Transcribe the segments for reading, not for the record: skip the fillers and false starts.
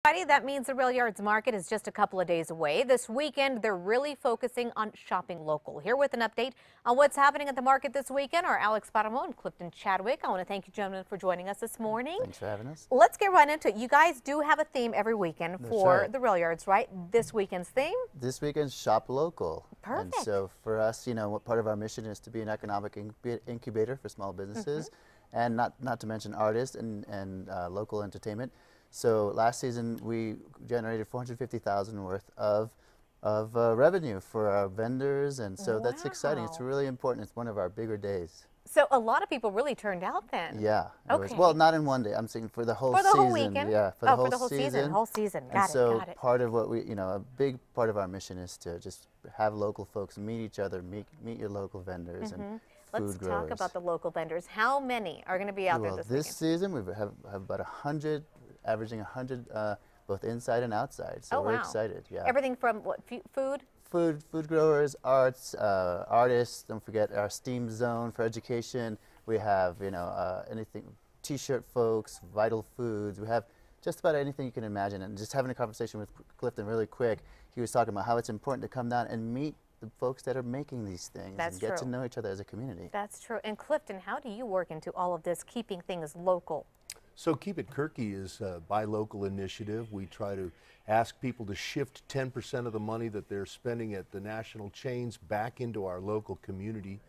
Friday, that means the Rail Yards Market is just a couple of days away. This weekend, they're really focusing on shopping local. Here with an update on what's happening at the market this weekend are Alex Paramo and Clifton Chadwick. I want to thank you, gentlemen, for joining us this morning. Thanks for having us. Let's get right into it. You guys do have a theme every weekend for the Rail Yards, right? This weekend's theme? This weekend's shop local. Perfect. And so for us, what part of our mission is to be an economic incubator for small businesses, and not to mention artists and local entertainment. So last season we generated $450,000 worth of revenue for our vendors, and so that's exciting. It's really important. It's one of our bigger days. So a lot of people really turned out then. Yeah. Okay. Well, not in one day. I'm saying for the whole season. For the whole weekend? Yeah, for the whole season. Whole season. Got it. Part of what we, a big part of our mission is to just have local folks meet each other, meet your local vendors and Let's food growers. talk about the local vendors. How many are going to be out there this weekend? This season we have about 100, averaging 100 both inside and outside. So we're excited. Yeah. Everything from what, food? Food growers, arts, artists. Don't forget our STEAM zone for education. We have anything, T-shirt folks, vital foods. We have just about anything you can imagine. And just having a conversation with Clifton really quick, he was talking about how it's important to come down and meet the folks that are making these things and get to know each other as a community. That's true. And Clifton, how do you work into all of this, keeping things local? So KRQE is a buy local initiative. We try to ask people to shift 10% of the money that they're spending at the national chains back into our local community.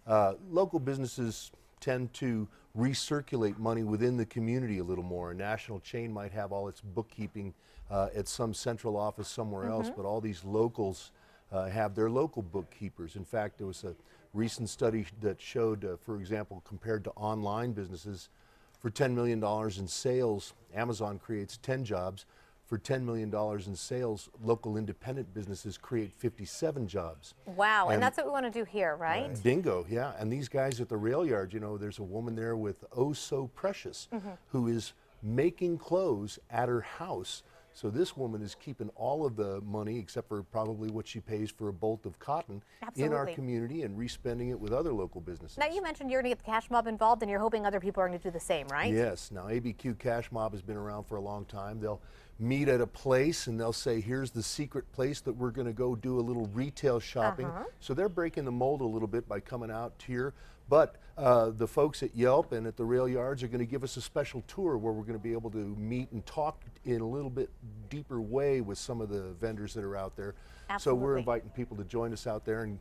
Local businesses tend to recirculate money within the community a little more. A national chain might have all its bookkeeping at some central office somewhere else, but all these locals have their local bookkeepers. In fact, there was a recent study that showed, for example, compared to online businesses, for $10 million in sales, Amazon creates 10 jobs. For $10 million in sales, local independent businesses create 57 jobs. Wow, and that's what we want to do here, right? Bingo, yeah. And these guys at the rail yard, there's a woman there with Oh So Precious who is making clothes at her house. So this woman is keeping all of the money, except for probably what she pays for a bolt of cotton, in our community and respending it with other local businesses. Now, you mentioned you're going to get the Cash Mob involved, and you're hoping other people are going to do the same, right? Yes. Now, ABQ Cash Mob has been around for a long time. They'll meet at a place, and they'll say, here's the secret place that we're going to go do a little retail shopping. So they're breaking the mold a little bit by coming out here. But the folks at Yelp and at the rail yards are going to give us a special tour where we're going to be able to meet and talk in a little bit deeper way with some of the vendors that are out there. Absolutely. So we're inviting people to join us out there and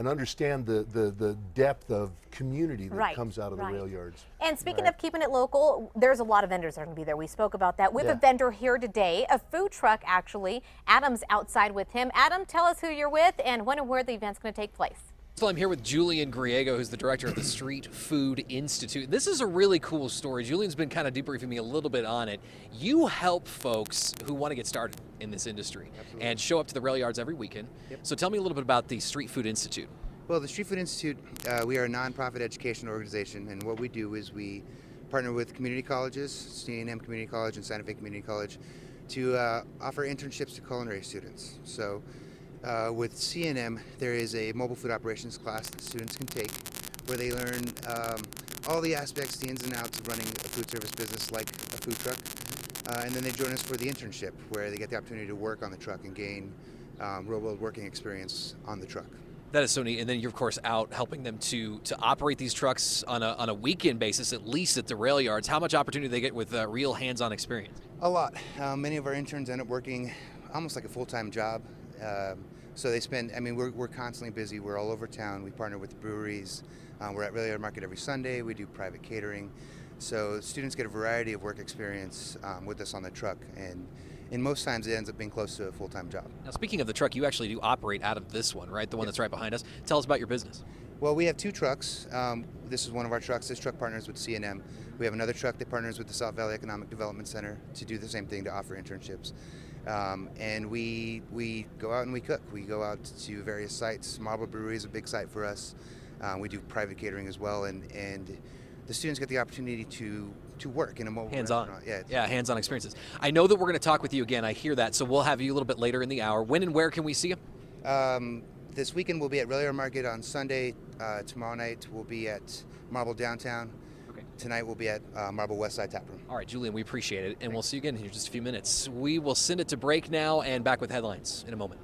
understand the depth of community that comes out of the rail yards. And speaking of keeping it local, there's a lot of vendors that are going to be there. We spoke about that. We have a vendor here today, a food truck actually. Adam's outside with him. Adam, tell us who you're with and when and where the event's going to take place. So I'm here with Julian Griego, who's the director of the Street Food Institute. This is a really cool story. Julian's been kind of debriefing me a little bit on it. You help folks who want to get started in this industry and show up to the rail yards every weekend. So tell me a little bit about the Street Food Institute. Well, the Street Food Institute, we are a nonprofit education organization, and what we do is we partner with community colleges, C&M Community College and Santa Fe Community College, to offer internships to culinary students. So with C&M, there is a mobile food operations class that students can take where they learn all the aspects, the ins and outs of running a food service business like a food truck. And then they join us for the internship where they get the opportunity to work on the truck and gain real-world working experience on the truck. That is so neat. And then you're, of course, out helping them to operate these trucks on a weekend basis, at least at the rail yards. How much opportunity do they get with real hands-on experience? A lot. Many of our interns end up working almost like a full-time job. So they spend, we're constantly busy. We're all over town. We partner with breweries. We're at Rail Yard Market every Sunday. We do private catering. So students get a variety of work experience with us on the truck. And in most times, it ends up being close to a full-time job. Now, speaking of the truck, you actually do operate out of this one, right? The one that's right behind us. Tell us about your business. Well, we have two trucks. This is one of our trucks. This truck partners with C&M. We have another truck that partners with the South Valley Economic Development Center to do the same thing, to offer internships. And we go out and we cook. We go out to various sites. Marble Brewery is a big site for us. We do private catering as well, and the students get the opportunity to work in a mobile hands-on. restaurant. Yeah, hands-on experiences. I know that we're going to talk with you again. I hear that, so we'll have you a little bit later in the hour. When and where can we see you? This weekend we'll be at Rail Yard Market on Sunday. Tomorrow night we'll be at Marble Downtown. tonight we'll be at Marble West Side Tap Room. All right, Julian, we appreciate it, and we'll see you again in just a few minutes. We will send it to break now and back with headlines in a moment.